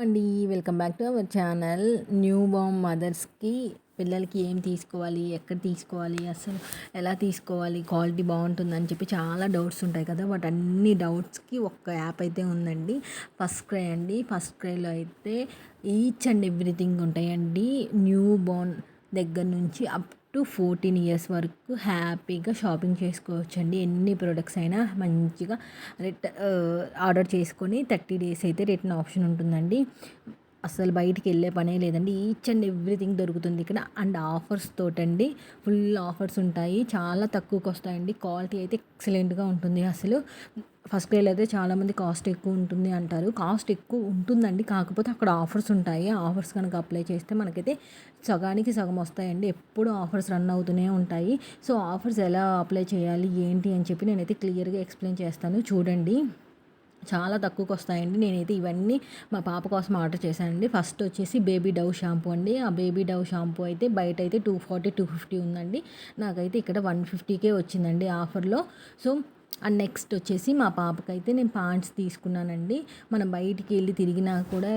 అండి. Welcome back to our channel. New born మదర్స్‌కి పిల్లలకి ఏం తీసుకోవాలి? ఎక్కడ తీసుకోవాలి? అసలు ఎలా తీసుకోవాలి? క్వాలిటీ బావుంటుందని చెప్పి చాలా డౌట్స్ ఉంటాయి కదా! వాటన్ని డౌట్స్‌కి ఒక్క యాప్ అయితే ఉందండి. ఫస్ట్ క్రై అండి. ఫస్ట్ క్రైలో అయితే ఈచ్ అండ్ ఎవ్రీథింగ్ ఉంటాయండి. న్యూ బార్న్ దగ్గర నుంచి అప్ టు 14 ఇయర్స్ వరకు హ్యాపీగా షాపింగ్ చేసుకోవచ్చండి. ఎన్ని ప్రొడక్ట్స్ అయినా మంచిగా ఆర్డర్ చేసుకొని 30 డేస్ అయితే రిటర్న్ ఆప్షన్ ఉంటుందండి. అసలు బయటికి వెళ్ళే పనే లేదండి. ఈచ్ అండ్ ఎవ్రీథింగ్ దొరుకుతుంది ఇక్కడ. అండ్ ఆఫర్స్ తోటండి. ఫుల్ ఆఫర్స్ ఉంటాయి. చాలా తక్కువకి వస్తాయండి. క్వాలిటీ అయితే ఎక్సలెంట్‌గా ఉంటుంది అసలు. ఫస్ట్ క్రైలో అయితే చాలామంది కాస్ట్ ఎక్కువ ఉంటుంది అంటారు. కాస్ట్ ఎక్కువ ఉంటుందండి. కాకపోతే అక్కడ ఆఫర్స్ ఉంటాయి. ఆ ఆఫర్స్ కనుక అప్లై చేస్తే మనకైతే సగానికి సగం వస్తాయండి. ఎప్పుడు ఆఫర్స్ రన్ అవుతూనే ఉంటాయి. సో, ఆఫర్స్ ఎలా అప్లై చేయాలి? ఏంటి? అని చెప్పి నేనైతే క్లియర్‌గా ఎక్స్‌ప్లెయిన్ చేస్తాను చూడండి. చాలా తక్కువకొస్తాయండి. నేనైతే ఇవన్నీ మా పాప కోసం ఆర్డర్ చేశానండి. ఫస్ట్ వచ్చేసి బేబీ డవ్ షాంపూ అండి. ఆ బేబీ డవ్ షాంపూ అయితే బయటైతే 240, 250 ఉందండి. నాకైతే ఇక్కడ 150కే వచ్చిందండి ఆఫర్‌లో. సో, అండ్ నెక్స్ట్ వచ్చేసి మా పాపకైతే నేను పాండ్స్ తీసుకున్నానండి. మనం బయటికి వెళ్ళి తిరిగినా కూడా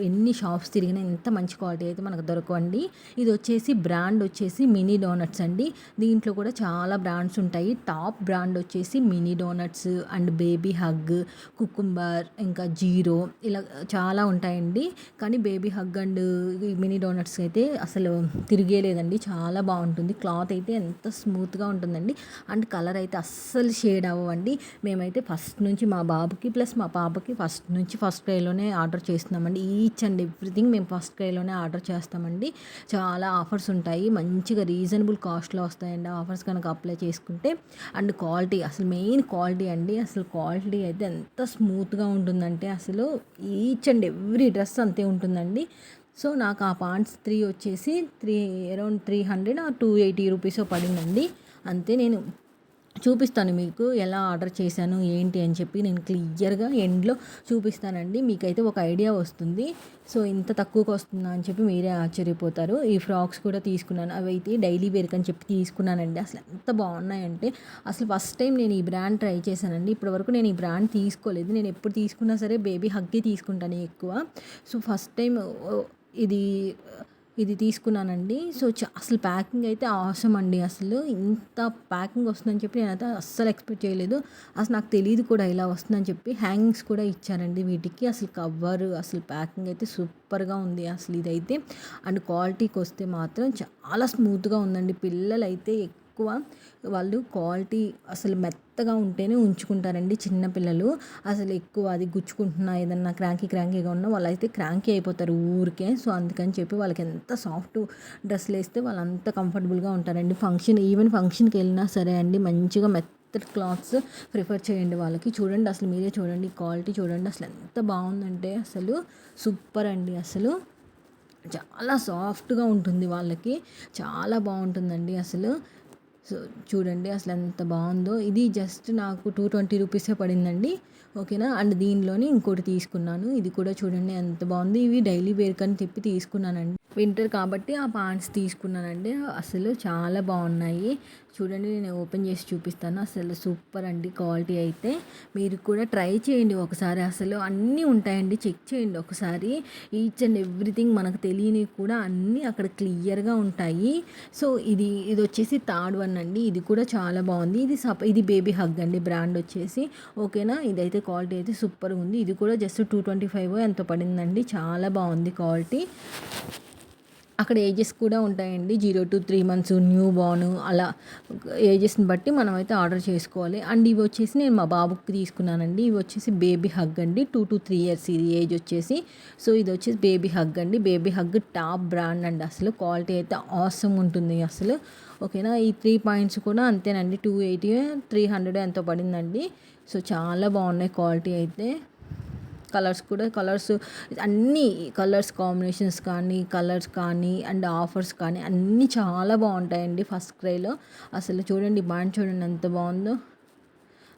ఎన్ని షాప్స్ తిరిగినా ఇంత మంచి క్వాలిటీ అయితే మనకు దొరకవండి. ఇది వచ్చేసి బ్రాండ్ వచ్చేసి మినీ డోనట్స్ అండి. దీంట్లో కూడా చాలా బ్రాండ్స్ ఉంటాయి. టాప్ బ్రాండ్ వచ్చేసి mini donuts and baby hug, cucumber, ఇంకా జీరో, ఇలా చాలా ఉంటాయండి. కానీ బేబీ హగ్ అండ్ ఈ మినీ డోనట్స్ అయితే అసలు తిరిగేలేదండి. చాలా బాగుంటుంది. క్లాత్ అయితే ఎంత స్మూత్గా ఉంటుందండి. అండ్ కలర్ అయితే అస్సలు షేడ్ అవ్వండి. మేమైతే ఫస్ట్ నుంచి మా బాబుకి ప్లస్ మా పాపకి ఫస్ట్ నుంచి ఫస్ట్ క్రైలోనే ఆర్డర్ చేస్తున్నామండి. ఈచ్ అండ్ ఎవ్రీథింగ్ మేము ఫస్ట్ క్రైలోనే ఆర్డర్ చేస్తామండి. చాలా ఆఫర్స్ ఉంటాయి. మంచిగా రీజనబుల్ కాస్ట్లో వస్తాయండి ఆఫర్స్ కనుక అప్లై చేసుకుంటే. అండ్ క్వాలిటీ అసలు మెయిన్ క్వాలిటీ అండి. అసలు క్వాలిటీ అయితే ఎంత స్మూత్గా ఉంటుందంటే అసలు ఈచ్ అండ్ ఎవ్రీ డ్రెస్ అంతే ఉంటుందండి. సో, నాకు ఆ పాండ్స్ 3 వచ్చేసి అరౌండ్ 300 ఆర్ 280 రూపీసో పడిందండి. అంతే. నేను చూపిస్తాను మీకు ఎలా ఆర్డర్ చేశాను ఏంటి అని చెప్పి నేను క్లియర్‌గా ఎండ్‌లో చూపిస్తానండి. మీకైతే ఒక ఐడియా వస్తుంది. సో, ఇంత తక్కువకి వస్తుందా అని చెప్పి మీరే ఆశ్చర్యపోతారు. ఈ ఫ్రాక్స్ కూడా తీసుకున్నాను. అవైతే డైలీ వేర్‌కి అని చెప్పి తీసుకున్నానండి. అసలు ఎంత బాగున్నాయంటే అసలు ఫస్ట్ టైం నేను ఈ బ్రాండ్ ట్రై చేశానండి. ఇప్పటివరకు నేను ఈ బ్రాండ్ తీసుకోలేదు. నేను ఎప్పుడు తీసుకున్నా సరే బేబీ హగ్గే తీసుకుంటాను ఎక్కువ. సో, ఫస్ట్ టైం ఇది ఇది తీసుకున్నానండి. సో, అసలు ప్యాకింగ్ అయితే ఆసమ్ అండి. అసలు ఇంత ప్యాకింగ్ వస్తుందని చెప్పి నేనైతే అస్సలు ఎక్స్‌పెక్ట్ చేయలేదు. అసలు నాకు తెలీదు కూడా ఇలా వస్తుందని చెప్పి. హ్యాంగింగ్స్ కూడా ఇచ్చారండి వీటికి. అసలు కవరు, అసలు ప్యాకింగ్ అయితే సూపర్‌గా ఉంది అసలు ఇదైతే. అండ్ క్వాలిటీకొస్తే మాత్రం చాలా స్మూత్‌గా ఉందండి. పిల్లలైతే ఎక్కువ వాళ్ళు క్వాలిటీ అసలు మెత్తగా ఉంటేనే ఉంచుకుంటారండి చిన్న పిల్లలు. అసలు ఎక్కువ అది గుచ్చుకుంటున్నా ఏదన్నా క్రాంకీగా ఉన్నా వాళ్ళైతే క్రాంకీ అయిపోతారు ఊరికే. సో, అందుకని చెప్పి వాళ్ళకి ఎంత సాఫ్ట్ డ్రెస్సులేస్తే వాళ్ళంత కంఫర్టబుల్‌గా ఉంటారండి. ఈవెన్ ఫంక్షన్‌కి వెళ్ళినా సరే అండి మంచిగా మెత్తటి క్లాత్స్ ప్రిఫర్ చేయండి వాళ్ళకి. చూడండి అసలు మీరే చూడండి క్వాలిటీ చూడండి అసలు ఎంత బాగుందంటే అసలు సూపర్ అండి అసలు. చాలా సాఫ్ట్‌గా ఉంటుంది వాళ్ళకి. చాలా బాగుంటుందండి అసలు. సో, చూడండి అసలు ఎంత బాగుందో. ఇది జస్ట్ నాకు 220 రూపీసే పడిందండి. ఓకేనా. అండ్ దీనిలోని ఇంకోటి తీసుకున్నాను. ఇది కూడా చూడండి ఎంత బాగుంది. ఇవి డైలీ వేర్‌కని చెప్పి తీసుకున్నానండి. వింటర్ కాబట్టి ఆ పాంట్స్ తీసుకున్నానండి. అసలు చాలా బాగున్నాయి. చూడండి నేను ఓపెన్ చేసి చూపిస్తాను. అసలు సూపర్ అండి క్వాలిటీ అయితే. మీరు కూడా ట్రై చేయండి ఒకసారి. అసలు అన్నీ ఉంటాయండి. చెక్ చేయండి ఒకసారి. ఈచ్ అండ్ ఎవ్రీథింగ్ మనకు తెలియనివి కూడా అన్నీ అక్కడ క్లియర్‌గా ఉంటాయి. సో, ఇది వచ్చేసి థర్డ్ వన్ అండి. ఇది కూడా చాలా బాగుంది. ఇది బేబీ హగ్ అండి బ్రాండ్ వచ్చేసి. ఓకేనా. ఇదైతే క్వాలిటీ అయితే సూపర్‌గా ఉంది. ఇది కూడా జస్ట్ 225 ఎంతో పడిందండి. చాలా బాగుంది క్వాలిటీ. అక్కడ ఏజెస్ కూడా ఉంటాయండి. 0-3 మంత్స్, న్యూ బార్న్ అలా ఏజెస్‌ని బట్టి మనమైతే ఆర్డర్ చేసుకోవాలి. అండ్ ఇవి వచ్చేసి నేను మా బాబుకి తీసుకున్నానండి. ఇవి వచ్చేసి బేబీ హగ్ అండి. 2-3 ఇయర్స్ ఇది ఏజ్ వచ్చేసి. సో, ఇది వచ్చేసి బేబీ హగ్ అండి. బేబీ హగ్ టాప్ బ్రాండ్ అండి అసలు. క్వాలిటీ అయితే ఆసమ్ ఉంటుంది అసలు. ఓకేనా. ఈ 3 పాయింట్స్ కూడా అంతేనండి. 280, 300 ఎంతో పడిందండి. సో, చాలా బాగున్నాయి క్వాలిటీ అయితే. కలర్స్ అన్నీ కలర్స్ కాంబినేషన్స్ కానీ అండ్ ఆఫర్స్ కానీ అన్నీ చాలా బాగుంటాయండి ఫస్ట్ క్రైలో. అసలు చూడండి బ్రాండ్ చూడండి ఎంత బాగుందో.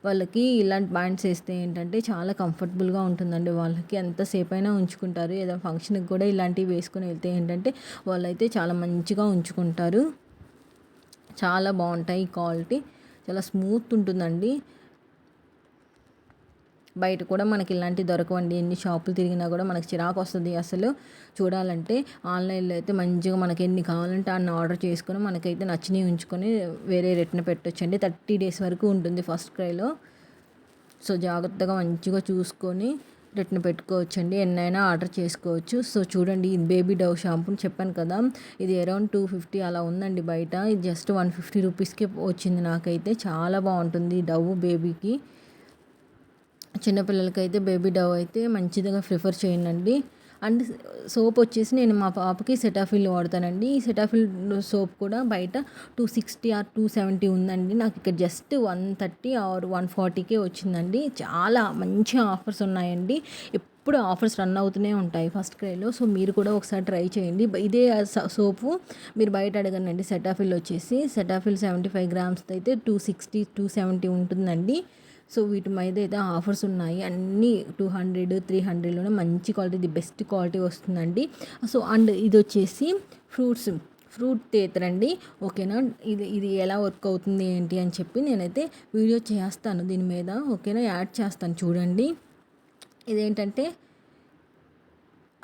వాళ్ళకి ఇలాంటి బ్యాండ్స్ వేస్తే ఏంటంటే చాలా కంఫర్టబుల్‌గా ఉంటుందండి వాళ్ళకి. ఎంతసేపైనా ఉంచుకుంటారు. ఏదైనా ఫంక్షన్‌కి కూడా ఇలాంటివి వేసుకొని వెళ్తే ఏంటంటే వాళ్ళైతే చాలా మంచిగా ఉంచుకుంటారు. చాలా బాగుంటాయి క్వాలిటీ. చాలా స్మూత్ ఉంటుందండి. బయట కూడా మనకి ఇలాంటివి దొరకవండి. ఎన్ని షాపులు తిరిగినా కూడా మనకి చిరాకు వస్తుంది అసలు చూడాలంటే. ఆన్లైన్లో అయితే మంచిగా మనకి ఎన్ని కావాలంటే అన్ని ఆర్డర్ చేసుకొని మనకైతే నచ్చినవి ఉంచుకొని వేరే రిటర్న్ పెట్టొచ్చండి. 30 డేస్ వరకు ఉంటుంది ఫస్ట్ క్రైలో. సో జాగ్రత్తగా మంచిగా చూసుకొని రిటర్న్ పెట్టుకోవచ్చండి. ఎన్నైనా ఆర్డర్ చేసుకోవచ్చు. సో చూడండి, ఇది బేబీ డవ్ షాంపూ చెప్పాను కదా, ఇది అరౌండ్ 250 అలా ఉందండి బయట. ఇది జస్ట్ 150 రూపీస్కే వచ్చింది నాకైతే. చాలా బాగుంటుంది డవ్ బేబీకి. చిన్నపిల్లలకైతే బేబీ డవ్ అయితే మంచిదిగా ప్రిఫర్ చేయండి. అండ్ సోప్ వచ్చేసి నేను మా పాపకి సెటాఫిల్ వాడతానండి. ఈ సెటాఫిల్ సోప్ కూడా బయట 260 ఆర్ 270 ఉందండి. నాకు ఇక్కడ జస్ట్ 130 ఆర్ 140కే వచ్చిందండి. చాలా మంచి ఆఫర్స్ ఉన్నాయండి. ఎప్పుడు ఆఫర్స్ రన్ అవుతూనే ఉంటాయి ఫస్ట్ క్రైలో. సో మీరు కూడా ఒకసారి ట్రై చేయండి. ఇదే సోపు మీరు బయట అడగనండి. సెటాఫిల్ వచ్చేసి సెటాఫిల్ 75 గ్రామ్స్ అయితే 260 270 ఉంటుందండి. సో వీటి మీద అయితే ఆఫర్స్ ఉన్నాయి. అన్నీ 200 300లోనే మంచి క్వాలిటీ, ది బెస్ట్ క్వాలిటీ వస్తుందండి. సో అండ్ ఇది వచ్చేసి ఫ్రూట్ తేతర్ అండి. ఓకేనా, ఇది ఎలా వర్క్ అవుతుంది ఏంటి అని చెప్పి నేనైతే వీడియో చేస్తాను దీని మీద. ఓకేనా, యాడ్ చేస్తాను చూడండి. ఇదేంటంటే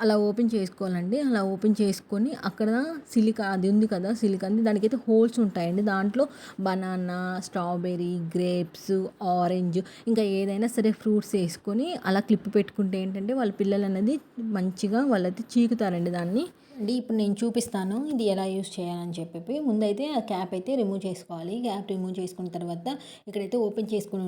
అలా ఓపెన్ చేసుకోవాలండి. అలా ఓపెన్ చేసుకొని అక్కడ సిలికా అది ఉంది కదా, సిలికాన్, దానికైతే హోల్స్ ఉంటాయండి. దాంట్లో బనానా, స్ట్రాబెర్రీ, గ్రేప్స్, ఆరెంజ్, ఇంకా ఏదైనా సరే ఫ్రూట్స్ వేసుకొని అలా క్లిప్ పెట్టుకుంటే ఏంటంటే వాళ్ళ పిల్లలు అనేది మంచిగా వాళ్ళైతే చీకుతారండి దాన్ని. అండి ఇప్పుడు నేను చూపిస్తాను ఇది ఎలా యూస్ చేయాలని చెప్పి. ముందైతే ఆ క్యాప్ అయితే రిమూవ్ చేసుకోవాలి. క్యాప్ రిమూవ్ చేసుకున్న తర్వాత ఇక్కడైతే ఓపెన్ చేసుకుని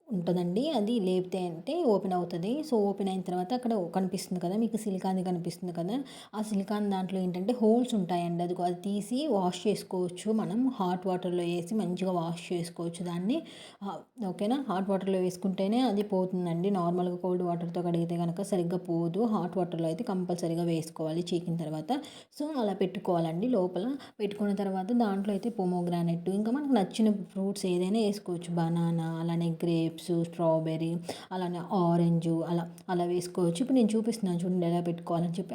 ఉంటుందండి. అది లేపితే అంటే ఓపెన్ అవుతుంది. సో ఓపెన్ అయిన తర్వాత అక్కడ కనిపిస్తుంది కదా మీకు, సిలికాన్ది కనిపిస్తుంది కదా, ఆ సిలికాన్ దాంట్లో ఏంటంటే హోల్స్ ఉంటాయండి. అది తీసి వాష్ చేసుకోవచ్చు. మనం హాట్ వాటర్లో వేసి మంచిగా వాష్ చేసుకోవచ్చు దాన్ని. ఓకేనా, హాట్ వాటర్లో వేసుకుంటేనే అది పోతుందండి. నార్మల్గా కోల్డ్ వాటర్తో కడిగితే కనుక సరిగ్గా పోదు. హాట్ వాటర్లో అయితే కంపల్సరీగా వేసుకోవాలి చీకిన తర్వాత. సో అలా పెట్టుకోవాలండి. లోపల పెట్టుకున్న తర్వాత దాంట్లో అయితే పొమోగ్రానెట్, ఇంకా మనకు నచ్చిన ఫ్రూట్స్ ఏదైనా వేసుకోవచ్చు. బనానా, అలానే గ్రేప్స్, స్ట్రాబెర్రీ, అలానే ఆరెంజ్, అలా వేసుకోవచ్చు. ఇప్పుడు నేను చూపిస్తున్నాను చూడండి ఎలా పెట్టుకోవాలని చెప్పి.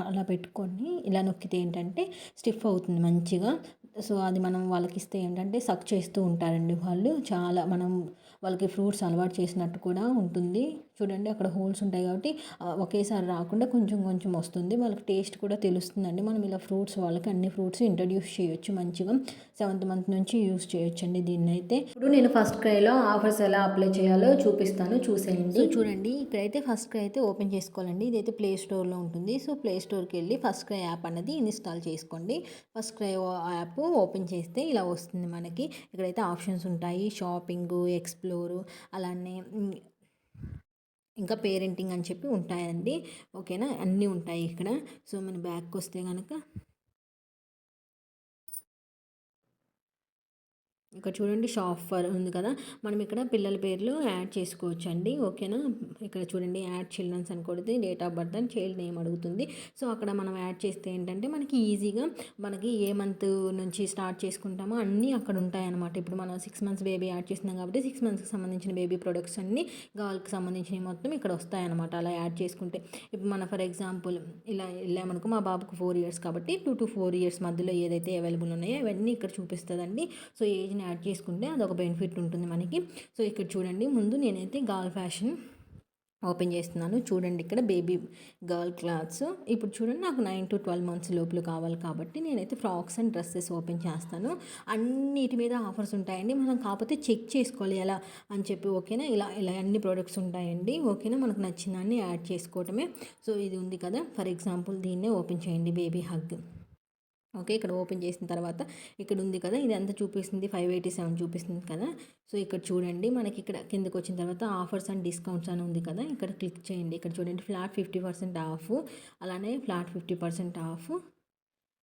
అలా పెట్టుకొని ఇలా నొక్కితే ఏంటంటే స్టిఫ్ అవుతుంది మంచిగా. సో అది మనం వాళ్ళకి ఇస్తే ఏంటంటే సక్ చేస్తూ ఉంటారండి వాళ్ళు. చాలా మనం వాళ్ళకి ఫ్రూట్స్ అలవాటు చేసినట్టు కూడా ఉంటుంది. చూడండి అక్కడ హోల్స్ ఉంటాయి కాబట్టి ఒకేసారి రాకుండా కొంచెం కొంచెం వస్తుంది. వాళ్ళకి టేస్ట్ కూడా తెలుస్తుందండి. మనం ఇలా ఫ్రూట్స్ వాళ్ళకి అన్ని ఫ్రూట్స్ ఇంట్రడ్యూస్ చేయొచ్చు మంచిగా. 7th మంత్ నుంచి యూస్ చేయొచ్చండి దీన్ని అయితే. ఇప్పుడు నేను ఫస్ట్ క్రైలో ఆఫర్స్ ఎలా అప్లై చేయాలో చూపిస్తాను, చూసేయండి. సో చూడండి, ఇక్కడైతే ఫస్ట్ క్రై అయితే ఓపెన్ చేసుకోవాలండి. ఇదైతే ప్లే స్టోర్లో ఉంటుంది. సో ప్లే స్టోర్కి వెళ్ళి ఫస్ట్ క్రై యాప్ అనేది ఇన్స్టాల్ చేసుకోండి. ఫస్ట్ క్రై యాప్ ఓపెన్ చేస్తే ఇలా వస్తుంది మనకి. ఇక్కడైతే ఆప్షన్స్ ఉంటాయి, షాపింగ్, ఎక్స్ప్లోరు, అలానే ఇంకా పేరెంటింగ్ అని చెప్పి ఉంటాయండి. ఓకేనా, అన్నీ ఉంటాయి ఇక్కడ. సో మన బ్యాక్కి వస్తే కనుక ఇక్కడ చూడండి షాప్ ఫర్ ఉంది కదా, మనం ఇక్కడ పిల్లల పేర్లు యాడ్ చేసుకోవచ్చు అండి. ఓకేనా, ఇక్కడ చూడండి యాడ్ చిల్డ్రన్స్ అని కొడితే డేట్ ఆఫ్ బర్త్ అని చైల్డ్ నేమ్ అడుగుతుంది. సో అక్కడ మనం యాడ్ చేస్తే ఏంటంటే మనకి ఈజీగా మనకి ఏ మంత్ నుంచి స్టార్ట్ చేసుకుంటామో అన్నీ అక్కడ ఉంటాయి అనమాట. ఇప్పుడు మనం 6 months బేబీ యాడ్ చేస్తున్నాం కాబట్టి 6 monthsకి సంబంధించిన బేబీ ప్రొడక్ట్స్ అన్నీ, గర్ల్కి సంబంధించినవి మొత్తం ఇక్కడ వస్తాయన్నమాట. అలా యాడ్ చేసుకుంటే ఇప్పుడు మన ఫర్ ఎగ్జాంపుల్ ఇలా వెళ్ళామనుకో, మా బాబుకు 4 years కాబట్టి 2 to 4 years మధ్యలో ఏదైతే అవైలబుల్ ఉన్నాయో అవన్నీ ఇక్కడ చూపిస్తుందండి. సో ఏజ్ని యాడ్ చేసుకుంటే అదొక బెనిఫిట్ ఉంటుంది మనకి. సో ఇక్కడ చూడండి, ముందు నేనైతే గర్ల్ ఫ్యాషన్ ఓపెన్ చేస్తున్నాను. చూడండి ఇక్కడ బేబీ గర్ల్ క్లాత్స్. ఇప్పుడు చూడండి నాకు 9 to 12 months లోపల కావాలి కాబట్టి నేనైతే ఫ్రాక్స్ అండ్ డ్రెస్సెస్ ఓపెన్ చేస్తాను. అన్నిటి మీద ఆఫర్స్ ఉంటాయండి. మనం కాకపోతే చెక్ చేసుకోవాలి ఎలా అని చెప్పి. ఓకేనా, ఇలా అన్ని ప్రోడక్ట్స్ ఉంటాయండి. ఓకేనా, మనకు నచ్చిన దాన్ని యాడ్ చేసుకోవటమే. సో ఇది ఉంది కదా, ఫర్ ఎగ్జాంపుల్ దీన్నే ఓపెన్ చేయండి, బేబీ హగ్. ఓకే, ఇక్కడ ఓపెన్ చేసిన తర్వాత ఇక్కడ ఉంది కదా, ఇది అంతా చూపిస్తుంది 587 చూపిస్తుంది కదా. సో ఇక్కడ చూడండి మనకి ఇక్కడ కిందకు వచ్చిన తర్వాత ఆఫర్స్ అండ్ డిస్కౌంట్స్ అని ఉంది కదా, ఇక్కడ క్లిక్ చేయండి. ఇక్కడ చూడండి ఫ్లాట్ 50% ఆఫ్, అలానే ఫ్లాట్ 50% ఆఫ్,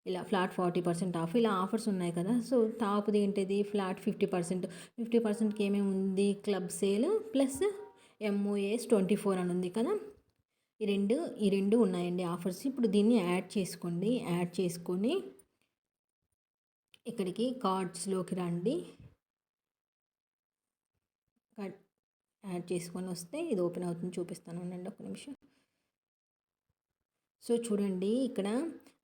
ఇలా ఫ్లాట్ 40% ఆఫ్, ఇలా ఆఫర్స్ ఉన్నాయి కదా. సో టాప్ది ఏంటిది ఫ్లాట్ 50%. 50%కి ఏమేమి ఉంది, క్లబ్ సేల్ ప్లస్ MOS 24 అని ఉంది కదా. ఈ రెండు ఉన్నాయండి ఆఫర్స్. ఇప్పుడు దీన్ని యాడ్ చేసుకోండి. యాడ్ చేసుకొని ఇక్కడికి కార్డ్స్లోకి రండి. యాడ్ చేసుకొని వస్తే ఇది ఓపెన్ అవుతుంది, చూపిస్తాను అండి ఒక నిమిషం. సో చూడండి ఇక్కడ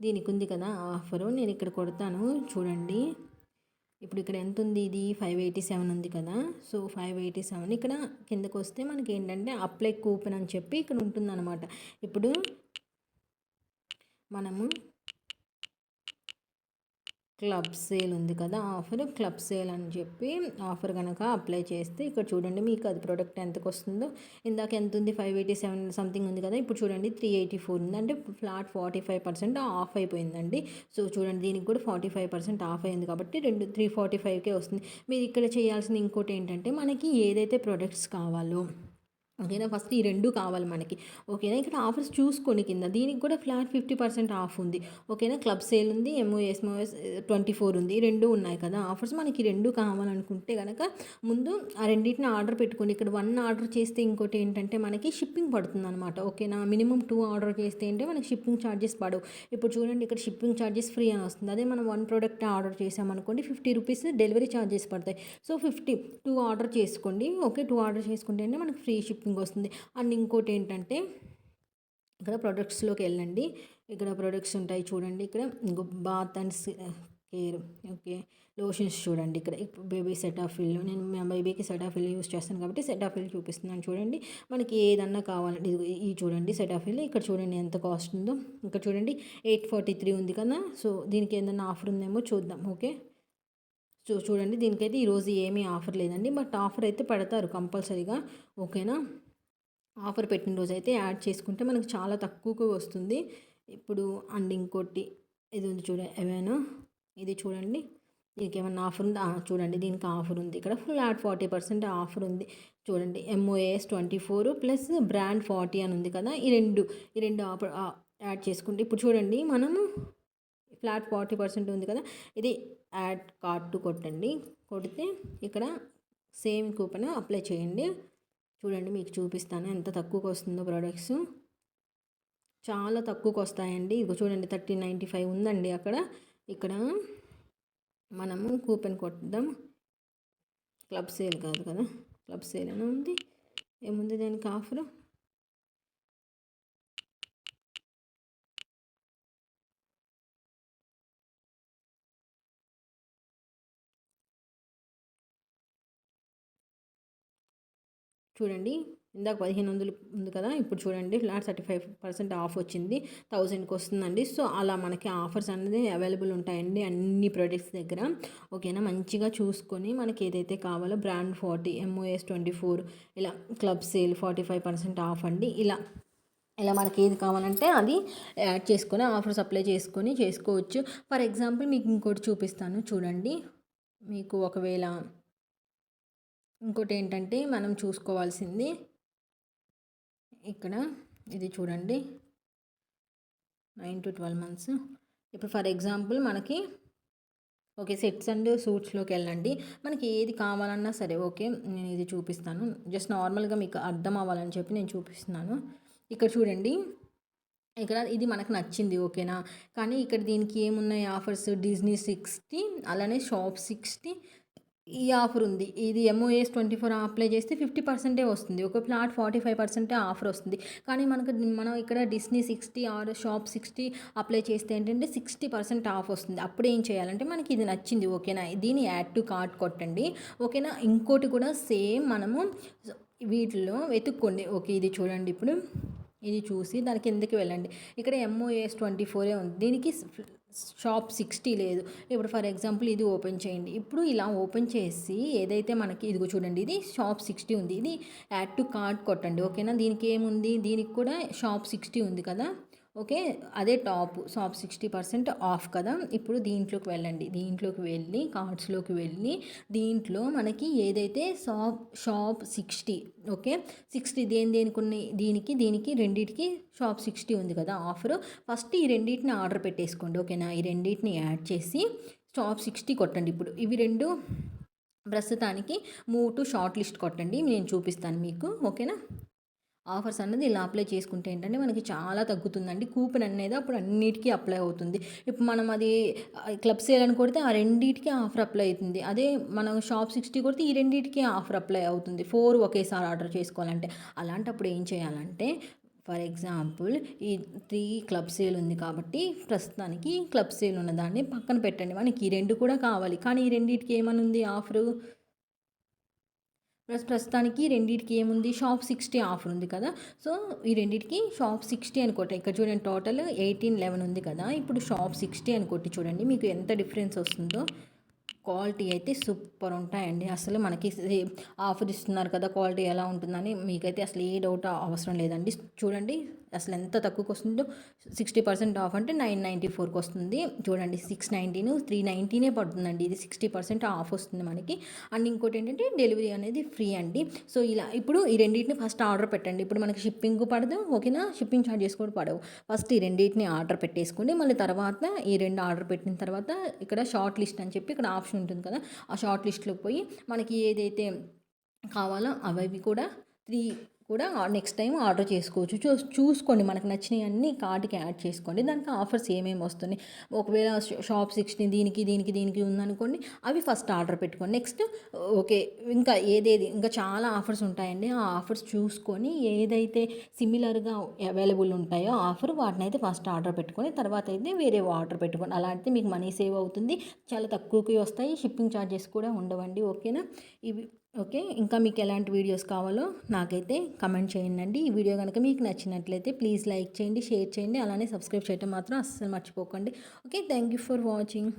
దీనికి ఉంది కదా ఆఫరు, నేను ఇక్కడ కొడతాను చూడండి. ఇప్పుడు ఇక్కడ ఎంత ఉంది, ఇది 587 ఉంది కదా. సో 587 ఇక్కడ కిందకు వస్తే మనకి ఏంటంటే అప్లై కూపన్ అని చెప్పి ఇక్కడ ఉంటుందన్నమాట. ఇప్పుడు మనము క్లబ్ సేల్ ఉంది కదా, ఆఫర్ క్లబ్ సేల్ అని చెప్పి ఆఫర్ కనుక అప్లై చేస్తే ఇక్కడ చూడండి మీకు అది ప్రోడక్ట్ ఎంతకు వస్తుందో. ఇందాక ఎంత ఉంది, 587 సంథింగ్ ఉంది కదా, ఇప్పుడు చూడండి 384 ఉంది. అంటే ఫ్లాట్ 45% ఆఫ్ అయిపోయిందండి. సో చూడండి దీనికి కూడా 45% ఆఫ్ అయింది కాబట్టి 345కే వస్తుంది. మీరు ఇక్కడ చేయాల్సిన ఇంకోటి ఏంటంటే మనకి ఏదైతే ప్రొడక్ట్స్ కావాలో, ఓకేనా, ఫస్ట్ ఈ రెండు కావాలి మనకి, ఓకేనా. ఇక్కడ ఆఫర్స్ చూసుకోండి కింద, దీనికి కూడా ఫ్లాట్ 50% ఆఫ్ ఉంది, ఓకేనా. క్లబ్ సేల్ ఉంది, ఎంఓఎస్ 24 ఉంది, ఈ రెండు ఉన్నాయి కదా ఆఫర్స్. మనకి రెండు కావాలనుకుంటే కనుక ముందు ఆ రెండింటిని ఆర్డర్ పెట్టుకోండి. ఇక్కడ 1 ఆర్డర్ చేస్తే ఇంకోటి ఏంటంటే మనకి షిప్పింగ్ పడుతుంది అనమాట, ఓకేనా. మినిమం 2 ఆర్డర్ చేస్తే అంటే మనకి షిప్పింగ్ ఛార్జెస్ పడవు. ఇప్పుడు చూడండి ఇక్కడ షిప్పింగ్ ఛార్జెస్ ఫ్రీ అని వస్తుంది. అదే మనం 1 ప్రోడక్ట్ ఆర్డర్ చేసామనుకోండి 50 రూపీస్ డెలివరీ ఛార్జెస్ పడతాయి. సో 2 ఆర్డర్ చేసుకోండి, ఓకే. 2 ఆర్డర్ చేసుకుంటే అంటే మనకి ఫ్రీ షిప్పింగ్ వస్తుంది. అండ్ ఇంకోటి ఏంటంటే ఇక్కడ ప్రొడక్ట్స్లోకి వెళ్ళండి, ఇక్కడ ప్రొడక్ట్స్ ఉంటాయి చూడండి. ఇక్కడ ఇంకో bath and care, okay, lotions చూడండి. ఇక్కడ బేబీ సెటాఫిల్, నేను మా బేబీకి సెటాఫిల్ యూస్ చేస్తాను కాబట్టి సెటాఫిల్ చూపిస్తున్నాను చూడండి. మనకి ఏదన్నా కావాలండి, ఈ చూడండి సెటాఫిల్, ఇక్కడ చూడండి ఎంత కాస్ట్ ఉందో. ఇక్కడ చూడండి 843 ఉంది కదా. సో దీనికి ఏదైనా ఆఫర్ ఉందేమో చూద్దాం, ఓకే. సో చూడండి దీనికైతే ఈరోజు ఏమీ ఆఫర్ లేదండి, బట్ ఆఫర్ అయితే పెడతారు కంపల్సరీగా, ఓకేనా. ఆఫర్ పెట్టిన రోజు అయితే యాడ్ చేసుకుంటే మనకు చాలా తక్కువకు వస్తుంది. ఇప్పుడు అండ్ ఇంకోటి ఇది ఉంది చూడండి, ఏమైనా ఇది చూడండి, దీనికి ఏమన్నా ఆఫర్ ఉందా, చూడండి దీనికి ఆఫర్ ఉంది. ఇక్కడ ఫుల్ యాడ్ 40% ఆఫర్ ఉంది చూడండి. ఎంఓఎస్ 24 ప్లస్ బ్రాండ్ 40 అని ఉంది కదా. ఈ రెండు ఆఫర్ యాడ్ చేసుకుంటే ఇప్పుడు చూడండి మనము ఫ్లాట్ 40% ఉంది కదా, ఇది యాడ్ కార్ట్ కొట్టండి. కొడితే ఇక్కడ సేమ్ కూపన్ అప్లై చేయండి. చూడండి మీకు చూపిస్తాను ఎంత తక్కువకు వస్తుందో. ప్రోడక్ట్స్ చాలా తక్కువకు వస్తాయండి. ఇదిగో చూడండి 1395 ఉందండి అక్కడ. ఇక్కడ మనము కూపన్ కొట్టద్దాం. క్లబ్ సేల్ కాదు కదా, క్లబ్ సేల్ అని ఉంది. ఏముంది దానికి ఆఫర్, చూడండి ఇందాక 1500 ఉంది కదా, ఇప్పుడు చూడండి ఫ్లాట్ 35% ఆఫ్ వచ్చింది, 1000కి వస్తుందండి. సో అలా మనకి ఆఫర్స్ అనేది అవైలబుల్ ఉంటాయండి అన్ని ప్రొడక్ట్స్ దగ్గర, ఓకేనా. మంచిగా చూసుకొని మనకి ఏదైతే కావాలో బ్రాండ్ 40, ఎంఓఎస్ 24, ఇలా క్లబ్ సేల్ 45% ఆఫ్ అండి. ఇలా మనకి ఏది కావాలంటే అది యాడ్ చేసుకొని ఆఫర్స్ అప్లై చేసుకొని చేసుకోవచ్చు. ఫర్ ఎగ్జాంపుల్ మీకు ఇంకోటి చూపిస్తాను చూడండి. మీకు ఒకవేళ ఇంకోటి ఏంటంటే మనం చూసుకోవాల్సింది ఇక్కడ ఇది చూడండి 9 to 12 months. ఇప్పుడు ఫర్ ఎగ్జాంపుల్ మనకి ఓకే సెట్స్ అండ్ సూట్స్లోకి వెళ్ళండి. మనకి ఏది కావాలన్నా సరే, ఓకే, నేను ఇది చూపిస్తాను. జస్ట్ నార్మల్గా మీకు అర్థం అవ్వాలని చెప్పి నేను చూపిస్తున్నాను. ఇక్కడ చూడండి, ఇక్కడ ఇది మనకు నచ్చింది, ఓకేనా. కానీ ఇక్కడ దీనికి ఏమున్నాయి ఆఫర్స్, డిజ్నీ 60, అలానే షాప్ 60 ఈ ఆఫర్ ఉంది. ఇది ఎంఓఎస్ 24 అప్లై చేస్తే 50% వస్తుంది, ఒక ఫ్లాట్ 45% ఆఫర్ వస్తుంది. కానీ మనం ఇక్కడ డిస్నీ 60 ఆర్ షాప్ 60 అప్లై చేస్తే ఏంటంటే 60% ఆఫ్ వస్తుంది. అప్పుడు ఏం చేయాలంటే మనకి ఇది నచ్చింది, ఓకేనా, దీన్ని యాడ్ టు కార్ట్ కొట్టండి, ఓకేనా. ఇంకోటి కూడా సేమ్ మనము వీటిలో వెతుక్కోండి, ఓకే. ఇది చూడండి, ఇప్పుడు ఇది చూసి దానికి ఎందుకు వెళ్ళండి. ఇక్కడ ఎంఓఎస్ 24 ఉంది, దీనికి షాప్ 60 లేదు. ఇప్పుడు ఫర్ ఎగ్జాంపుల్ ఇది ఓపెన్ చేయండి. ఇప్పుడు ఇలా ఓపెన్ చేసి ఏదైతే మనకి ఇదిగో చూడండి, ఇది షాప్ 60 ఉంది, ఇది యాడ్ టు కార్ట్ కొట్టండి, ఓకేనా. దీనికి ఏముంది, దీనికి కూడా షాప్ 60 ఉంది కదా, ఓకే. అదే టాప్ షాప్ 60% ఆఫ్ కదా. ఇప్పుడు దీంట్లోకి వెళ్ళండి, దీంట్లోకి వెళ్ళి కార్డ్స్లోకి వెళ్ళి దీంట్లో మనకి ఏదైతే షాప్ 60, ఓకే, 60 దేనికి ఉన్నాయి, దీనికి రెండింటికి షాప్ 60 ఉంది కదా ఆఫర్. ఫస్ట్ ఈ రెండింటిని ఆర్డర్ పెట్టేసుకోండి, ఓకేనా. ఈ రెండింటిని యాడ్ చేసి షాప్ 60 కొట్టండి. ఇప్పుడు ఇవి రెండు ప్రస్తుతానికి మూవ్ టు షార్ట్ లిస్ట్ కొట్టండి, నేను చూపిస్తాను మీకు, ఓకేనా. ఆఫర్స్ అన్నది ఇలా అప్లై చేసుకుంటే ఏంటంటే మనకి చాలా తగ్గుతుందండి. కూపన్ అనేది అప్పుడు అన్నిటికీ అప్లై అవుతుంది. ఇప్పుడు మనం అది క్లబ్ సేల్ అని కొడితే ఆ రెండింటికి ఆఫర్ అప్లై అవుతుంది. అదే మనం షాప్ 60 కొడితే ఈ రెండింటికి ఆఫర్ అప్లై అవుతుంది, 4 ఒకేసారి ఆర్డర్ చేసుకోవాలంటే. అలాంటప్పుడు ఏం చేయాలంటే ఫర్ ఎగ్జాంపుల్ ఈ 3 క్లబ్ సేల్ ఉంది కాబట్టి ప్రస్తుతానికి క్లబ్ సేల్ ఉన్నదాన్ని పక్కన పెట్టండి. మనకి ఈ 2 కూడా కావాలి. కానీ ఈ రెండిటికి ఏమని ఉంది ఆఫరు? ప్రస్తుతానికి రెండిటికి ఏముంది, షాప్ 60 ఆఫర్ ఉంది కదా. సో ఈ రెండిటికి షాప్ 60 అని కొట్ట. ఇక్కడ చూడండి టోటల్ 1811 ఉంది కదా. ఇప్పుడు షాప్ 60 అని కొట్టి చూడండి మీకు ఎంత డిఫరెన్స్ వస్తుందో. క్వాలిటీ అయితే సూపర్ ఉంటాయండి. అసలు మనకి ఆఫర్ ఇస్తున్నారు కదా, క్వాలిటీ ఎలా ఉంటుందని మీకైతే అసలు ఏ డౌట్ అవసరం లేదండి. చూడండి అసలు ఎంత తక్కువకి వస్తుందో. 60% ఆఫ్ అంటే 994కి వస్తుంది. చూడండి 690 390 పడుతుందండి. ఇది 60% ఆఫ్ వస్తుంది మనకి. అండ్ ఇంకోటి ఏంటంటే డెలివరీ అనేది ఫ్రీ అండి. సో ఇలా ఇప్పుడు ఈ రెండింటిని ఫస్ట్ ఆర్డర్ పెట్టండి. ఇప్పుడు మనకి షిప్పింగ్ పడదు, ఓకేనా, షిప్పింగ్ ఛార్జెస్ కూడా పడవు. ఫస్ట్ ఈ రెండింటిని ఆర్డర్ పెట్టేసుకోండి. మళ్ళీ తర్వాత ఈ 2 ఆర్డర్ పెట్టిన తర్వాత ఇక్కడ షార్ట్ లిస్ట్ అని చెప్పి ఇక్కడ ఆప్షన్ ఉంటుంది కదా, ఆ షార్ట్ లిస్ట్లోకి పోయి మనకి ఏదైతే కావాలో అవి కూడా 3 కూడా నెక్స్ట్ టైం ఆర్డర్ చేసుకోవచ్చు. చూసుకోండి మనకు నచ్చినవి అన్నీ కార్ట్కి యాడ్ చేసుకోండి. దానికి ఆఫర్స్ ఏమేమి వస్తున్నాయి. ఒకవేళ షాప్ 60 దీనికి ఉందనుకోండి, అవి ఫస్ట్ ఆర్డర్ పెట్టుకోండి. నెక్స్ట్ ఓకే ఇంకా ఇంకా చాలా ఆఫర్స్ ఉంటాయండి. ఆ ఆఫర్స్ చూసుకొని ఏదైతే సిమిలర్గా అవైలబుల్ ఉంటాయో ఆఫర్ వాటిని అయితే ఫస్ట్ ఆర్డర్ పెట్టుకొని తర్వాత అయితే వేరే ఆర్డర్ పెట్టుకోండి. అలా అయితే మీకు మనీ సేవ్ అవుతుంది, చాలా తక్కువకి వస్తాయి, షిప్పింగ్ ఛార్జెస్ కూడా ఉండవండి. ఓకేనా, ఇవి ఓకే. ఇంకా మీకు ఎలాంటి వీడియోస్ కావాలో నాకైతే కమెంట్ చేయండి. ఈ వీడియో కనుక మీకు నచ్చినట్లయితే ప్లీజ్ లైక్ చేయండి, షేర్ చేయండి, అలానే సబ్స్క్రైబ్ చేయడం మాత్రం అస్సలు మర్చిపోకండి. Okay, thank you for watching.